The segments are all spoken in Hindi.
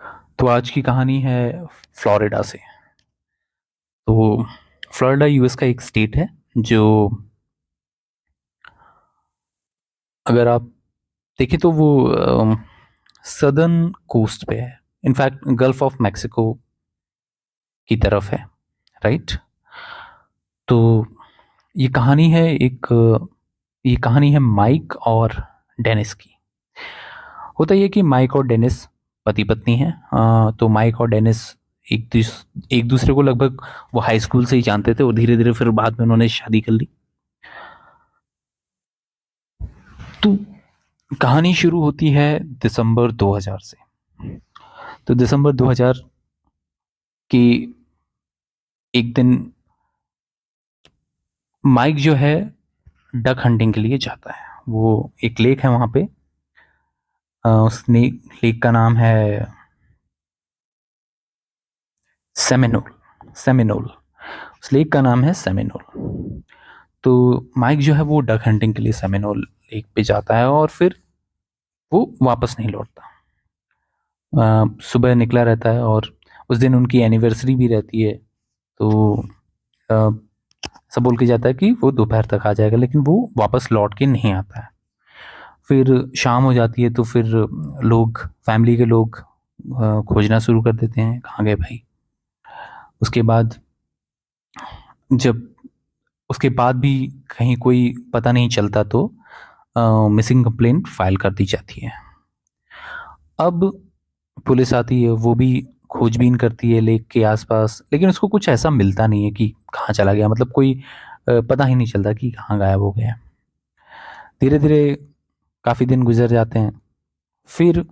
तो आज की कहानी है फ्लोरिडा से। तो फ्लोरिडा यूएस का एक स्टेट है जो, अगर आप देखें तो वो सदर्न कोस्ट पे है। इनफैक्ट गल्फ ऑफ मैक्सिको की तरफ है, राइट। तो ये कहानी है ये कहानी है माइक और डेनिस की। होता ये कि माइक और डेनिस पति पत्नी हैं। तो माइक और डेनिस एक दूसरे को लगभग वो हाई स्कूल से ही जानते थे, और धीरे धीरे फिर बाद में उन्होंने शादी कर ली। तो कहानी शुरू होती है दिसंबर 2000 से। तो दिसंबर 2000 की एक दिन माइक जो है डक हंटिंग के लिए जाता है। वो एक लेक है वहाँ पे। उस लेक का नाम है सेमिनोल। सेमिनोल। उस लेक का नाम है सेमिनोल। तो माइक जो है वो डक हंटिंग के लिए सेमिनोल लेक पे जाता है, और फिर वो वापस नहीं लौटता। सुबह निकला रहता है, और उस दिन उनकी एनिवर्सरी भी रहती है। तो अ, सब बोल के जाता है कि वो दोपहर तक आ जाएगा, लेकिन वो वापस लौट के नहीं आता है। फिर शाम हो जाती है, तो फिर लोग, फैमिली के लोग खोजना शुरू कर देते हैं, कहाँ गए भाई। उसके बाद जब उसके बाद भी कहीं कोई पता नहीं चलता, तो मिसिंग कंप्लेंट फाइल कर दी जाती है। अब पुलिस आती है, वो भी खोजबीन करती है लेक के आसपास, लेकिन उसको कुछ ऐसा मिलता नहीं है कि कहाँ चला गया। मतलब कोई पता ही नहीं चलता कि कहाँ गायब हो गया। धीरे धीरे काफ़ी दिन गुजर जाते हैं। फिर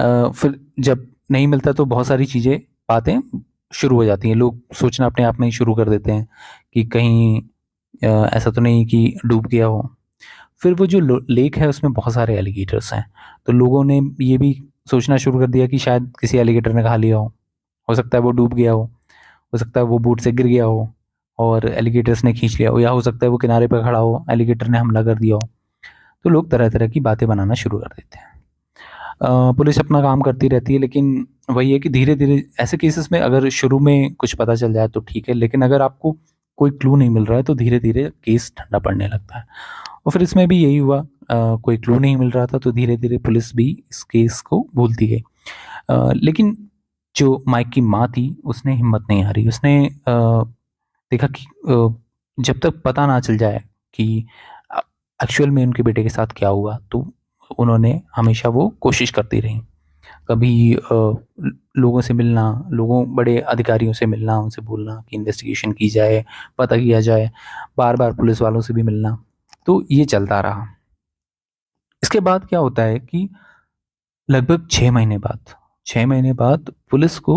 फिर जब नहीं मिलता, तो बहुत सारी चीज़ें, बातें शुरू हो जाती हैं। लोग सोचना अपने आप में ही शुरू कर देते हैं कि कहीं ऐसा तो नहीं कि डूब गया हो। फिर वो जो लेक है उसमें बहुत सारे एलिगेटर्स हैं। तो लोगों ने ये भी सोचना शुरू कर दिया कि शायद किसी एलिगेटर ने खा लिया हो सकता है वो डूब गया हो सकता है वो बोट से गिर गया हो और एलिगेटर्स ने खींच लिया हो, या हो सकता है वो किनारे पर खड़ा हो, एलिगेटर ने हमला कर दिया हो। तो लोग तरह तरह की बातें बनाना शुरू कर देते हैं। पुलिस अपना काम करती रहती है, लेकिन वही है कि धीरे धीरे ऐसे केसेस में अगर शुरू में कुछ पता चल जाए तो ठीक है, लेकिन अगर आपको कोई क्लू नहीं मिल रहा है तो धीरे धीरे केस ठंडा पड़ने लगता है। और फिर इसमें भी यही हुआ। कोई क्लू नहीं मिल रहा था, तो धीरे धीरे पुलिस भी इस केस को भूलती गई। लेकिन जो माइक की माँ थी उसने हिम्मत नहीं हारी। उसने देखा कि जब तक पता ना चल जाए कि एक्चुअल में उनके बेटे के साथ क्या हुआ, तो उन्होंने हमेशा वो कोशिश करती रही। कभी लोगों से मिलना, लोगों बड़े अधिकारियों से मिलना, उनसे बोलना कि इन्वेस्टिगेशन की जाए, पता किया जाए, बार बार पुलिस वालों से भी मिलना। तो ये चलता रहा। इसके बाद क्या होता है कि लगभग 6 महीने बाद पुलिस को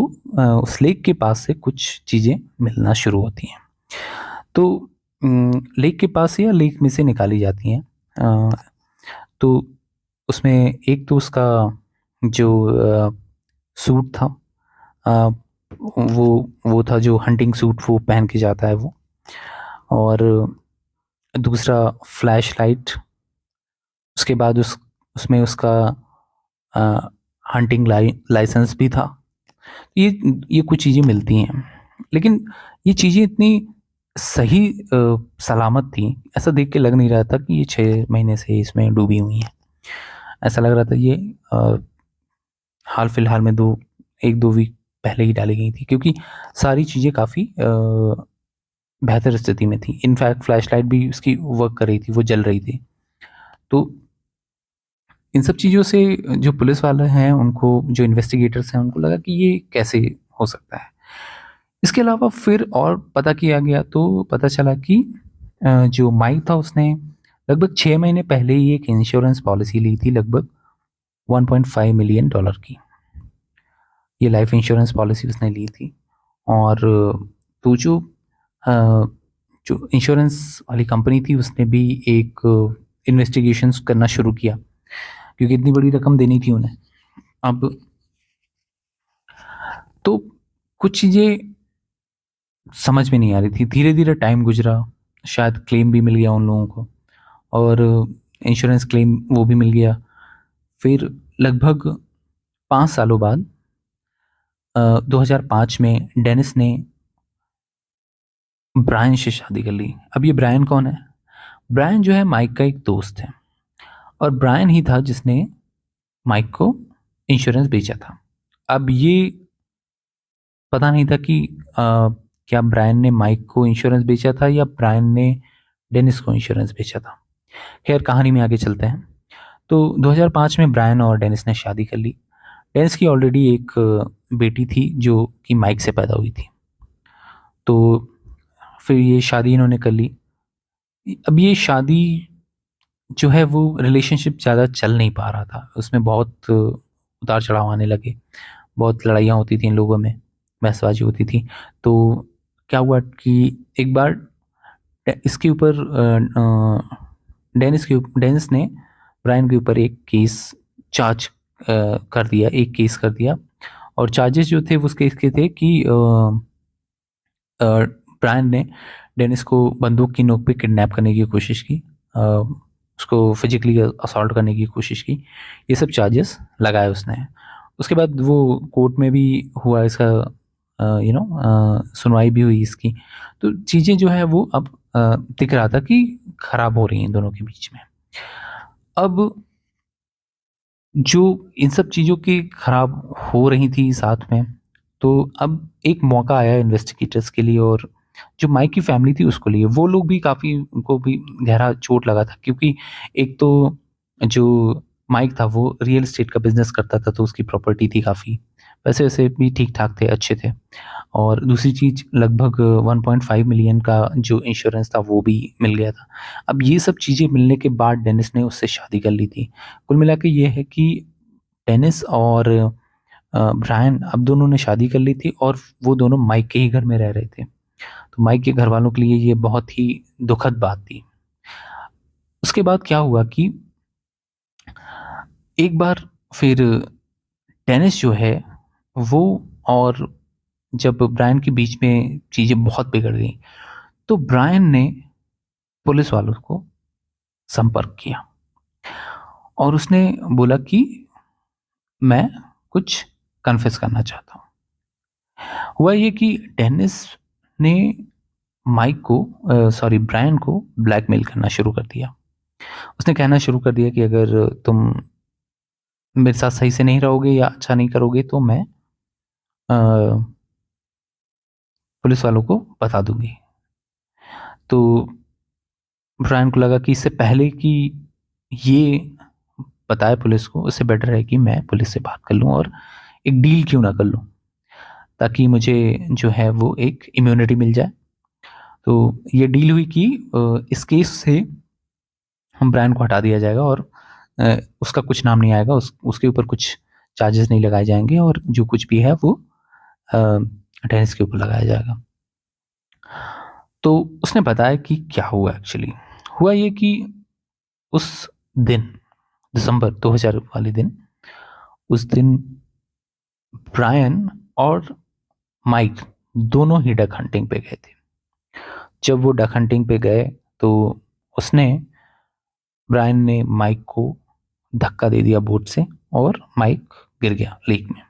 उस लेक के पास से कुछ चीज़ें मिलना शुरू होती हैं। तो लेक के पास से या लेक में से निकाली जाती हैं। तो उसमें एक तो उसका जो सूट था, अ, वो था जो हंटिंग सूट वो पहन के जाता है वो। और दूसरा फ्लैश लाइट। उसके बाद उसमें उसका हंटिंग लाइसेंस भी था। ये ये कुछ चीज़ें मिलती हैं, लेकिन ये चीज़ें इतनी सही सलामत थी, ऐसा देख के लग नहीं रहा था कि ये 6 महीने से इसमें डूबी हुई हैं। ऐसा लग रहा था ये अ, हाल फिलहाल में 1-2 वीक पहले ही डाली गई थी, क्योंकि सारी चीज़ें काफ़ी बेहतर स्थिति में थी। इनफैक्ट फ्लैश लाइट भी उसकी वर्क कर रही थी, वो जल रही थी। तो इन सब चीज़ों से जो पुलिस वाले हैं उनको, जो इन्वेस्टिगेटर्स हैं उनको लगा कि ये कैसे हो सकता है। इसके अलावा फिर और पता किया गया, तो पता चला कि जो माइक था उसने लगभग 6 महीने पहले ही एक इंश्योरेंस पॉलिसी ली थी, लगभग $1.5 मिलियन की। ये लाइफ इंश्योरेंस पॉलिसी उसने ली थी। और तो अ, जो इंश्योरेंस वाली कंपनी थी उसने भी एक इन्वेस्टिगेशंस करना शुरू किया, क्योंकि इतनी बड़ी रकम देनी थी उन्हें। अब तो कुछ चीज़ें समझ में नहीं आ रही थी। धीरे-धीरे टाइम गुज़रा, शायद क्लेम भी मिल गया उन लोगों को, और इंश्योरेंस क्लेम वो भी मिल गया। फिर लगभग 5 सालों बाद 2005 में डेनिस ने ब्रायन से शादी कर ली। अब ये ब्रायन कौन है? ब्रायन जो है माइक का एक दोस्त है, और ब्रायन ही था जिसने माइक को इंश्योरेंस बेचा था। अब ये पता नहीं था कि क्या ब्रायन ने माइक को इंश्योरेंस बेचा था या ब्रायन ने डेनिस को इंश्योरेंस बेचा था। खैर, कहानी में आगे चलते हैं। तो 2005 में ब्रायन और डेनिस ने शादी कर ली। डेनिस की ऑलरेडी एक बेटी थी जो कि माइक से पैदा हुई थी। तो फिर ये शादी इन्होंने कर ली। अब ये शादी जो है वो रिलेशनशिप ज़्यादा चल नहीं पा रहा था, उसमें बहुत उतार चढ़ाव आने लगे, बहुत लड़ाइयाँ होती थी इन लोगों में, बहसबाजी होती थी। तो क्या हुआ कि एक बार इसके ऊपर डेनिस ने ब्रायन के ऊपर एक केस चार्ज कर दिया, एक केस कर दिया। और चार्जेस जो थे वो उस केस के थे कि ब्रायन ने डेनिस को बंदूक की नोक पे किडनैप करने की कोशिश की, उसको फिजिकली असॉल्ट करने की कोशिश की। ये सब चार्जेस लगाए उसने। उसके बाद वो कोर्ट में भी हुआ इसका, सुनवाई भी हुई इसकी। तो चीज़ें जो है वो अब दिख रहा था कि खराब हो रही हैं दोनों के बीच में। अब जो इन सब चीज़ों की खराब हो रही थी साथ में, तो अब एक मौका आया इन्वेस्टिगेटर्स के लिए और जो माइक की फैमिली थी उसको लिए। वो लोग भी काफ़ी, उनको भी गहरा चोट लगा था, क्योंकि एक तो जो माइक था वो रियल एस्टेट का बिज़नेस करता था, तो उसकी प्रॉपर्टी थी काफ़ी, पैसे वैसे भी ठीक-ठाक थे, अच्छे थे। और दूसरी चीज़, लगभग 1.5 मिलियन का जो इंश्योरेंस था वो भी मिल गया था। अब ये सब चीज़ें मिलने के बाद डेनिस ने उससे शादी कर ली थी। कुल मिला के ये है कि डेनिस और ब्रायन अब दोनों ने शादी कर ली थी और वो दोनों माइक के ही घर में रह रहे थे। तो माइक के घरवालों के लिए ये बहुत ही दुखद बात थी। उसके बाद क्या हुआ कि एक बार फिर डेनिस जो है वो, और जब ब्रायन के बीच में चीज़ें बहुत बिगड़ गई, तो ब्रायन ने पुलिस वालों को संपर्क किया और उसने बोला कि मैं कुछ कन्फेस करना चाहता हूँ। हुआ ये कि डेनिस ने माइक को, सॉरी, ब्रायन को ब्लैकमेल करना शुरू कर दिया। उसने कहना शुरू कर दिया कि अगर तुम मेरे साथ सही से नहीं रहोगे या अच्छा नहीं करोगे तो मैं अ, पुलिस वालों को बता दूँगी। तो ब्रायन को लगा कि इससे पहले कि ये बताए पुलिस को, उससे बेटर है कि मैं पुलिस से बात कर लूँ और एक डील क्यों ना कर लूँ, ताकि मुझे जो है वो एक इम्यूनिटी मिल जाए। तो ये डील हुई कि इस केस से हम ब्रायन को हटा दिया जाएगा और उसका कुछ नाम नहीं आएगा, उसके ऊपर कुछ चार्जेस नहीं लगाए जाएँगे और जो कुछ भी है वो अ, डेनिस के ऊपर लगाया जाएगा। तो उसने बताया कि क्या हुआ एक्चुअली। हुआ ये कि उस दिन, दिसंबर 2000 वाले दिन, उस दिन ब्रायन और माइक दोनों ही डक हंटिंग पे गए थे। जब वो डक हंटिंग पे गए तो उसने ब्रायन ने माइक को धक्का दे दिया बोट से और माइक गिर गया लेक में।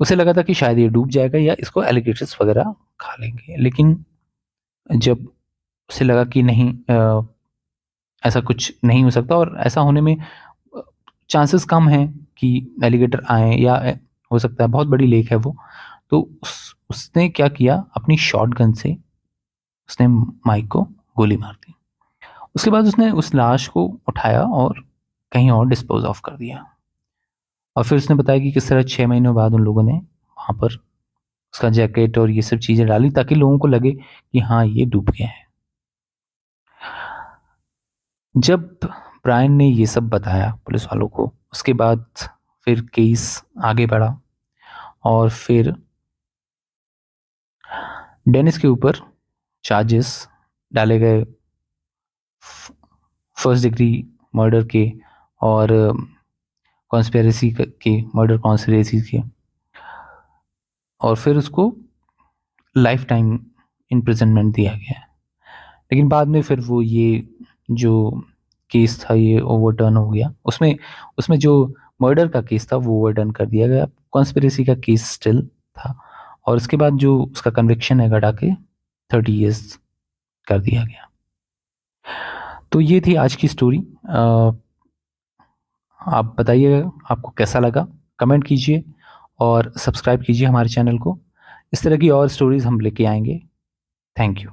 उसे लगा था कि शायद ये डूब जाएगा या इसको एलिगेटर्स वगैरह खा लेंगे, लेकिन जब उसे लगा कि नहीं, ऐसा कुछ नहीं हो सकता और ऐसा होने में चांसेस कम हैं कि एलिगेटर आए या हो सकता है बहुत बड़ी लेक है वो। तो उसने क्या किया, अपनी शॉटगन से उसने माइक को गोली मार दी। उसके बाद उसने उस लाश को उठाया और कहीं और डिस्पोज ऑफ कर दिया। और फिर उसने बताया कि किस तरह 6 महीनों बाद उन लोगों ने वहाँ पर उसका जैकेट और ये सब चीज़ें डाली ताकि लोगों को लगे कि हाँ, ये डूब गया है। जब ब्रायन ने ये सब बताया पुलिस वालों को, उसके बाद फिर केस आगे बढ़ा और फिर डेनिस के ऊपर चार्जेस डाले गए, फर्स्ट डिग्री मर्डर के और कॉन्स्पिरेसी के, मर्डर कॉन्स्पिरेसी के। और फिर उसको लाइफ टाइम इम्प्रिजनमेंट दिया गया। लेकिन बाद में फिर वो ये जो केस था ये ओवरटर्न हो गया। उसमें उसमें जो मर्डर का केस था वो ओवरटर्न कर दिया गया। कॉन्स्पिरेसी का केस स्टिल था और उसके बाद जो उसका कन्विक्शन है घटा के 30 ईयर्स कर दिया गया। तो ये थी आज की स्टोरी। आप बताइएगा आपको कैसा लगा, कमेंट कीजिए और सब्सक्राइब कीजिए हमारे चैनल को। इस तरह की और स्टोरीज़ हम लेके आएंगे। Thank you.